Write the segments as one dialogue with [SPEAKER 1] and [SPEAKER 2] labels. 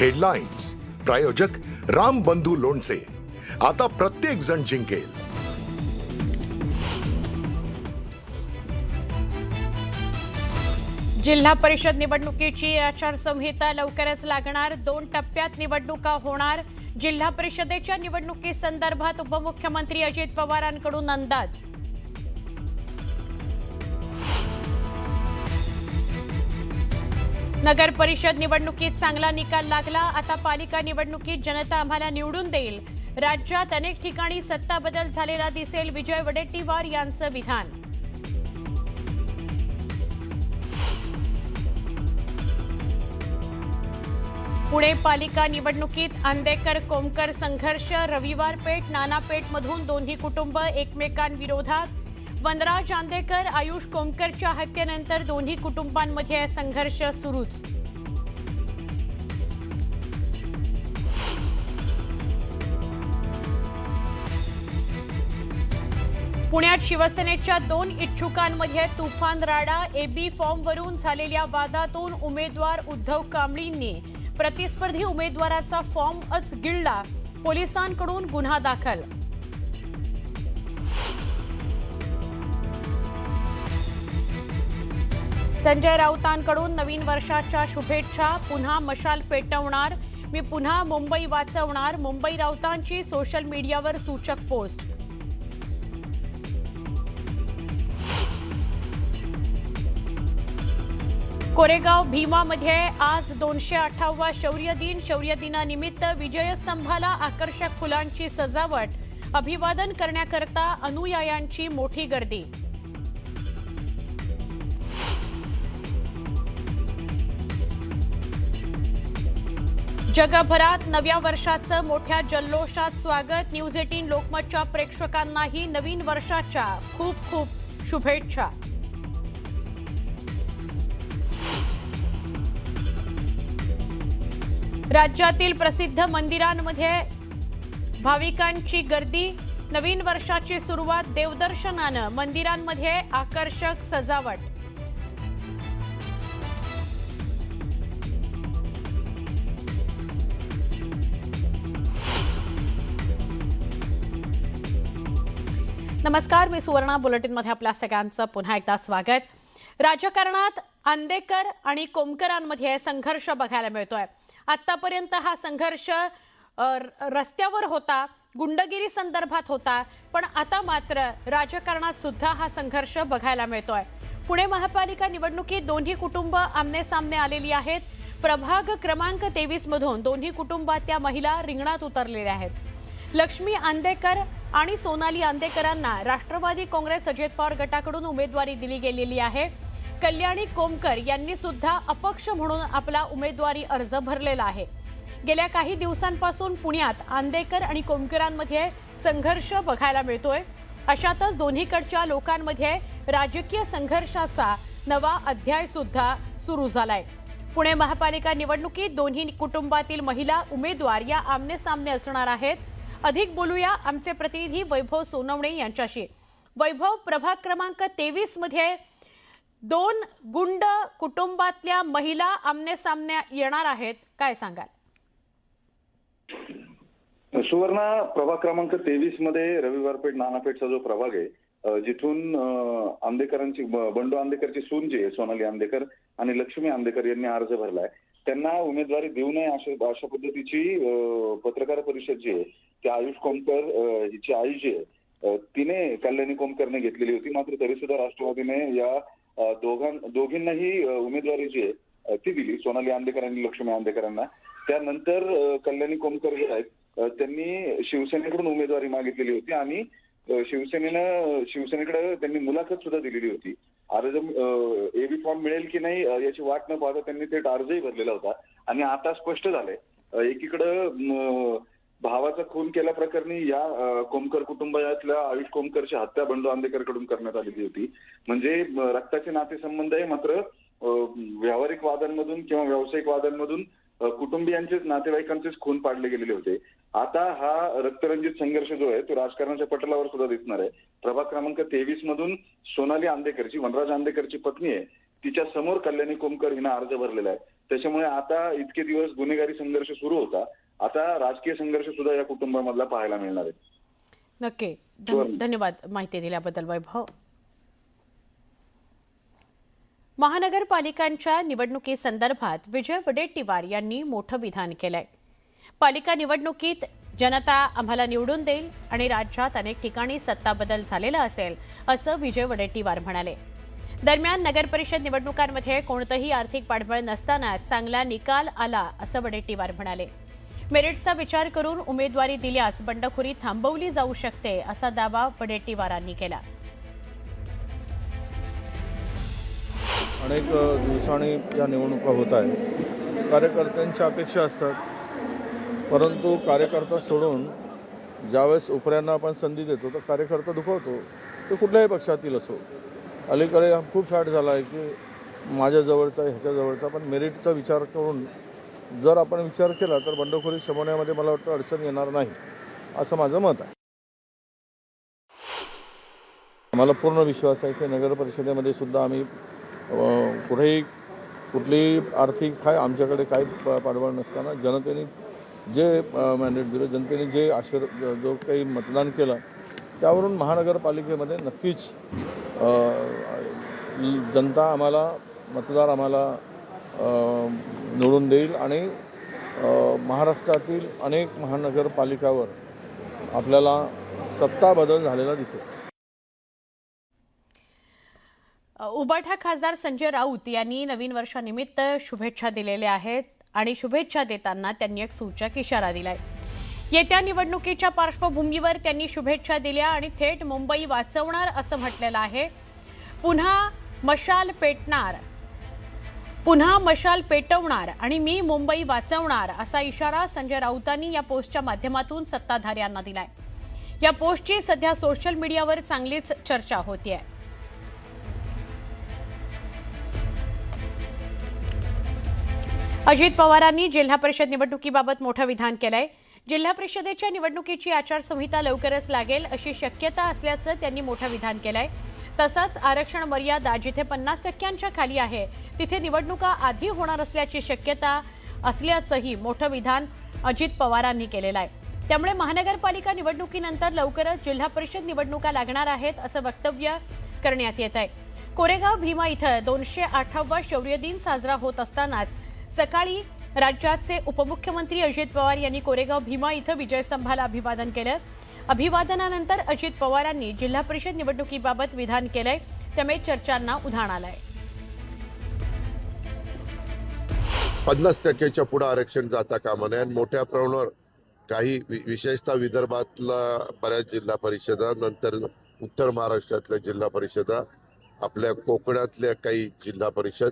[SPEAKER 1] Headlines प्रायोजक राम बंधू लोणचे. आता प्रत्येक जण जिंकेल.
[SPEAKER 2] जिल्हा परिषद निवडणुकीची आचारसंहिता लवकरच लागणार. 2 टप्प्यात निवडणुका होणार. जिल्हा परिषदेच्या निवडणुकीसंदर्भात उपमुख्यमंत्री अजित पवारांकडून अंदाज. नगर परिषद निवडणुकीत चांगला निकाल लागला. आता पालिका निवडणुकीत जनता आम्हाला निवडून देईल. राज्यात अनेक ठिकाणी सत्ता बदल झालेला दिसेल. विजय वडेट्टीवार यांचं विधान. पुणे पालिका निवडणुकीत आंदेकर कोमकर संघर्ष. रविवार पेठ नानापेठ मधून दोन्ही कुटुंब एकमेकांविरोधात. वनराज आंदेकर आयुष कोमकरच्या हत्येनंतर दोन्ही कुटुंबांमध्ये संघर्ष सुरूच. पुण्यात शिवसेनेच्या 2 इच्छुकांमध्ये तुफान राडा. एबी फॉर्मवरून झालेल्या वादातून उमेदवार उद्धव कांबळींनी प्रतिस्पर्धी उमेदवाराचा फॉर्मच गिळला. पोलिसांकडून गुन्हा दाखल. संजय राऊतांकडून नवीन वर्षाच्या शुभेच्छा. पुन्हा मशाल पेटवणार. मी पुन्हा मुंबई वाचवणार. मुंबई राऊतांची सोशल मीडियावर सूचक पोस्ट. कोरेगाव भीमामध्ये आज 208वा शौर्य दिन. शौर्य दिनानिमित्त विजयस्तंभाला आकर्षक फुलांची सजावट. अभिवादन करण्याकरता अनुयायांची मोठी गर्दी. जगभरात नव्या वर्षाचं मोठ्या जल्लोषात स्वागत. न्यूज 18 लोकमतच्या प्रेक्षकांनाही नवीन वर्षाच्या खूप खूप शुभेच्छा. राज्यातील प्रसिद्ध मंदिरांमध्ये भाविकांची गर्दी. नवीन वर्षाची सुरुवात देवदर्शनानं. मंदिरांमध्ये आकर्षक सजावट. नमस्कार, मी सुवर्णा. बुलेटिनमध्ये आपल्या सगळ्यांचं पुन्हा एकदा स्वागत. राजकारणात आंदेकर आणि कोमकरांमध्ये संघर्ष बघायला मिळतोय. आतापर्यंत हा संघर्ष रस्त्यावर होता, गुंडगिरी संदर्भात होता, पण आता मात्र राजकारणात सुद्धा हा संघर्ष बघायला मिळतोय. पुणे महापालिका निवडणुकीत दोन्ही कुटुंब आमने सामने आलेली आहेत. प्रभाग क्रमांक 23 मधून दोन्ही कुटुंबातल्या महिला रिंगणात उतरलेल्या आहेत. लक्ष्मी आंदेकर आणि सोनाली आंदेकरांना राष्ट्रवादी काँग्रेस अजित पवार गटाकडून उमेदवारी दिली गेलेली आहे. कल्याणी कोमकर यांनी सुद्धा अपक्ष म्हणून आपला उमेदवारी अर्ज भरलेला आहे. गेल्या काही दिवसांपासून पुण्यात आंदेकर आणि कोमकरांमध्ये संघर्ष बघायला मिळतोय. अशातच दोन्हीकडच्या लोकांमध्ये राजकीय संघर्षाचा नवा अध्याय सुद्धा सुरू झालाय. पुणे महापालिका निवडणुकीत दोन्ही कुटुंबातील महिला उमेदवार या आमने सामने असणार आहेत. अधिक बोलूया आमचे प्रतिनिधी वैभव सोनवणे यांच्याशी. वैभव, प्रभाग क्रमांक 23 मध्ये 2 गुंड कुटुंबातल्या महिला आमने सामने येणार आहेत, काय सांगाल?
[SPEAKER 3] सुवर्णा, प्रभाग क्रमांक 23 मध्ये रविवार पेठ नानापेठचा जो प्रभाग आहे, जिथून आंदेकरांची बंडू आंदेकरची सून जी आहे सोनाली आंदेकर आणि लक्ष्मी आंदेकर यांनी अर्ज भरलाय. त्यांना उमेदवारी देऊ नये अशा पद्धतीची पत्रकार परिषद जी आहे ती आयुष कोमकर हिची आई जी आहे तिने कल्याणी कोमकरने घेतलेली होती. मात्र तरी सुद्धा राष्ट्रवादीने या दोघींनाही उमेदवारी जी आहे ती दिली, सोनाली आंदेकर आणि लक्ष्मी आंदेकरांना. त्यानंतर कल्याणी कोमकर जे आहेत त्यांनी शिवसेनेकडून उमेदवारी मागितलेली होती आणि शिवसेनेकडे त्यांनी मुलाखत सुद्धा दिलेली होती. अर्ज एबी फॉर्म मिळेल की नाही याची वाट न पाहता त्यांनी थेट अर्जही भरलेला होता. आणि आता स्पष्ट झालंय, एकीकडं भावाचा खून केल्याप्रकरणी या कोमकर कुटुंबातल्या आयुष कोमकरची हत्या बंडू आंदेकरकडून करण्यात आलेली होती. म्हणजे रक्ताचे नातेसंबंध आहे, मात्र व्यावहारिक वादांमधून किंवा व्यावसायिक वादांमधून कुटुंबियांचेच नातेवाईकांचेच खून पाडले गेलेले होते. आता हा रक्तरंजित संघर्ष जो आहे तो राजकारणाच्या पटलावर सुद्धा दिसणार आहे. प्रभाग क्रमांक 23 मधून सोनाली आंदेकरची, वनराज आंदेकरची पत्नी आहे, तिच्या समोर कल्याणी कोमकर हिनं अर्ज भरलेला आहे. त्याच्यामुळे आता इतके दिवस गुन्हेगारी संघर्ष सुरू होता, आता राजकीय संघर्ष सुद्धा या कुटुंबामधला पाहायला मिळणार आहे.
[SPEAKER 2] नक्की. धन्यवाद माहिती दिल्याबद्दल वैभव. महानगरपालिकांच्या निवडणुकीसंदर्भात विजय वडेट्टीवार यांनी मोठं विधान केलंय. पालिका निवडणुकीत जनता आम्हाला निवडून देईल आणि राज्यात अनेक ठिकाणी सत्ता बदल झालेला असेल असं विजय वडेट्टीवार म्हणाले. दरम्यान नगरपरिषद निवडणुकांमध्ये कोणतंही आर्थिक पाठबळ नसताना चांगला निकाल आला असं वडेट्टीवार म्हणाले. मेरिटचा विचार करून उमेदवारी दिल्यास बंडखोरी थांबवली जाऊ शकते असा दावा वडेट्टीवारांनी केला.
[SPEAKER 4] अनेक दिवसांनी या निवडणुका होत आहेत. कार्यकर्त्यांच्या अपेक्षा असतात, परंतु कार्यकर्ता सोडून ज्यावेळेस उपऱ्यांना आपण संधी देतो तर कार्यकर्ता दुखवतो, तो कुठल्याही पक्षातील असो. अलीकडे खूप फॅट झाला आहे की माझ्या जवळचा ह्याच्या जवळचा, पण मेरिटचा विचार करून जर आपण विचार केला तर बंडखोरी शमवण्यामध्ये मला वाटतं अडचण येणार नाही असं माझं मत आहे. मला पूर्ण विश्वास आहे की नगर परिषदेमध्ये सुद्धा आम्ही कुठलीही आर्थिक काय आमच्याकडे काही पाठबळ नसताना जनतेने जे मॅन्डेट दिलं, जनतेने जे जो काही मतदान केलं त्यावरून महानगरपालिकेमध्ये नक्कीच जनता आम्हाला मतदार आम्हाला निवडून देईल आणि महाराष्ट्रातील अनेक महानगरपालिकावर आपल्याला सत्ता बदल झालेला दिसेल.
[SPEAKER 2] उबाठा खासदार संजय राऊत यांनी नवीन वर्षानिमित्त शुभेच्छा दिलेल्या आहेत आणि शुभेच्छा देताना त्यांनी एक सूचक इशारा दिलाय. येत्या निवडणुकीच्या पार्श्वभूमीवर त्यांनी शुभेच्छा दिल्या आणि थेट मुंबई वाचवणार असं म्हटलेलं आहे. पुन्हा मशाल पेटवणार आणि मी मुंबई वाचवणार असा इशारा संजय राऊतांनी या पोस्टच्या माध्यमातून सत्ताधाऱ्यांना दिलाय. या पोस्टची सध्या सोशल मीडियावर चांगलीच चर्चा होतीये. अजित पवारांनी जिल्हा परिषद निवडणुकीबाबत मोठं विधान केलंय. जिल्हा परिषदेच्या निवडणुकीची आचारसंहिता लवकरच लागेल अशी शक्यता असल्याचं त्यांनी मोठं विधान केलंय. तसंच आरक्षण मर्यादा जिथे 50% खाली आहे तिथे निवडणुका आधी होणार असल्याची शक्यता असल्याचंही मोठं विधान अजित पवारांनी केलेलं आहे. त्यामुळे महानगरपालिका निवडणुकीनंतर लवकरच जिल्हा परिषद निवडणुका लागणार आहेत असं वक्तव्य करण्यात येत आहे. कोरेगाव भीमा इथं 208वा शौर्य दिन साजरा होत असतानाच सकाळी राज्याचे उपमुख्यमंत्री अजित पवार यांनी कोरेगाव भीमा इथं विजयस्तंभाला अभिवादन केलं. अभिवादनानंतर अजित पवारांनी जिल्हा परिषद निवडणुकीबाबत विधान केलंय. त्यामुळे चर्चांना उधाण आलंय.
[SPEAKER 1] 50%च्या पुढे आरक्षण जाता कामा नये. मोठ्या प्रमाणावर काही विशेषतः विदर्भातला बऱ्याच जिल्हा परिषदा, नंतर उत्तर महाराष्ट्रातल्या जिल्हा परिषदा, आपल्या कोकणातल्या काही जिल्हा परिषद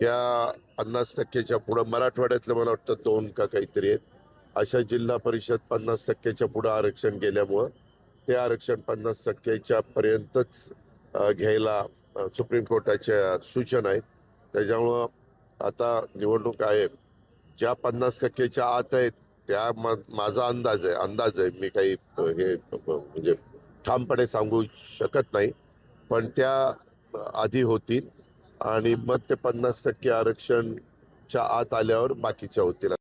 [SPEAKER 1] या 50%च्या पुढे, मराठवाड्यातल्या मला वाटतं 2 का काहीतरी आहेत अशा जिल्हा परिषद 50%च्या पुढे आरक्षण गेल्यामुळं ते आरक्षण 50%च्या पर्यंतच घ्यायला सुप्रीम कोर्टाच्या सूचना आहेत. त्याच्यामुळं आता निवडणूक आहे ज्या 50%च्या आत आहेत त्या माझा अंदाज आहे, मी काही हे म्हणजे ठामपणे सांगू शकत नाही, पण त्या आधी होतील आणि मग ते 50% आरक्षणच्या आत आल्यावर बाकीच्या होतील.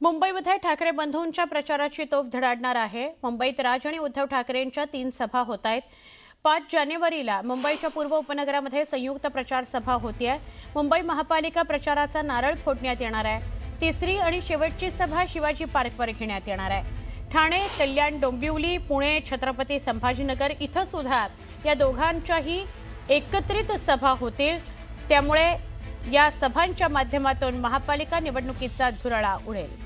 [SPEAKER 2] मुंबईमध्ये ठाकरे बंधूंच्या प्रचाराची तोफ धडाडणार आहे. मुंबईत राज आणि उद्धव ठाकरेंच्या 3 सभा होत आहेत. 5 जानेवारीला मुंबईच्या पूर्व उपनगरामध्ये संयुक्त प्रचार सभा होतीये. मुंबई महापालिका प्रचाराचा नारळ फोडण्यात येणार आहे. तिसरी आणि शेवटची सभा शिवाजी पार्कवर घेण्यात येणार आहे. ठाणे, कल्याण, डोंबिवली, पुणे, छत्रपती संभाजीनगर इथं सुद्धा या दोघांच्याही एकत्रित सभा होतील. त्यामुळे या सभांच्या माध्यमातून महापालिका निवडणुकीचा धुरळा उडेल.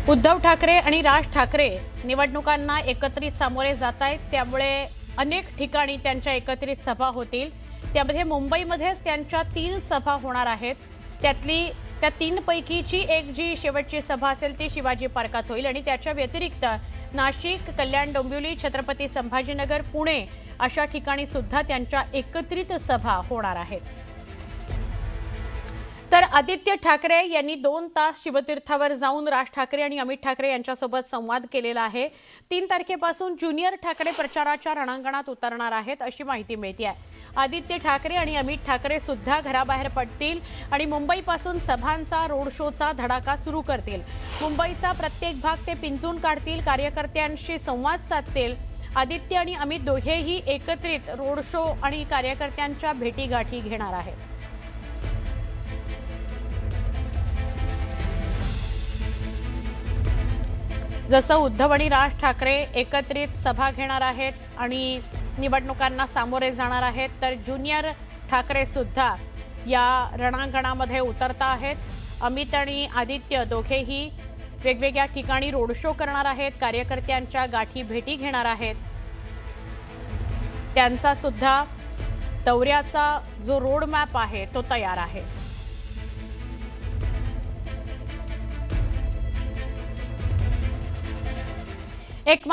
[SPEAKER 2] उद्धव ठाकरे आणि राज ठाकरे निवडणुकांना एकत्रित सामोरे जात आहेत. त्यामुळे अनेक ठिकाणी त्यांच्या एकत्रित सभा होतील. त्यामध्ये मुंबईमध्येच त्यांच्या 3 सभा होणार आहेत. त्या 3 पैकीची एक जी शेवटची सभा असेल ती शिवाजी पार्कात होईल आणि त्याच्या व्यतिरिक्त नाशिक, कल्याण, डोंबिवली, छत्रपती संभाजीनगर, पुणे अशा ठिकाणी सुद्धा त्यांच्या एकत्रित सभा होणार आहेत. तर आदित्य ठाकरे यांनी 2 तास शिवतीर्थावर जाऊन राज ठाकरे आणि अमित ठाकरे यांच्यासोबत संवाद केलेला आहे. 3 तारखेपासून ज्युनियर ठाकरे प्रचाराच्या रणांगणात उतरणार आहेत अशी माहिती मिळते आहे. आदित्य ठाकरे आणि अमित ठाकरे सुद्धा घराबाहेर पडतील आणि मुंबईपासून सभांचा रोड शोचा धडाका सुरू करतील. मुंबईचा प्रत्येक भाग ते पिंजून काढतील, कार्यकर्त्यांशी संवाद साधतील. आदित्य आणि अमित दोघेही एकत्रित रोड शो आणि कार्यकर्त्यांच्या भेटीगाठी घेणार आहेत. जसं उद्धव आणि राज ठाकरे एकत्रित सभा घेणार आहेत आणि निवडणुकांना सामोरे जाणार आहेत, तर ज्युनियर ठाकरे सुद्धा या रणांगणामध्ये उतरता आहेत. अमित आणि आदित्य दोघेही वेगवेगळ्या ठिकाणी रोड शो करणार आहेत, कार्यकर्त्यांच्या गाठी भेटी घेणार आहेत. त्यांचा सुद्धा दौऱ्याचा जो रोड मॅप आहे तो तयार आहे. एक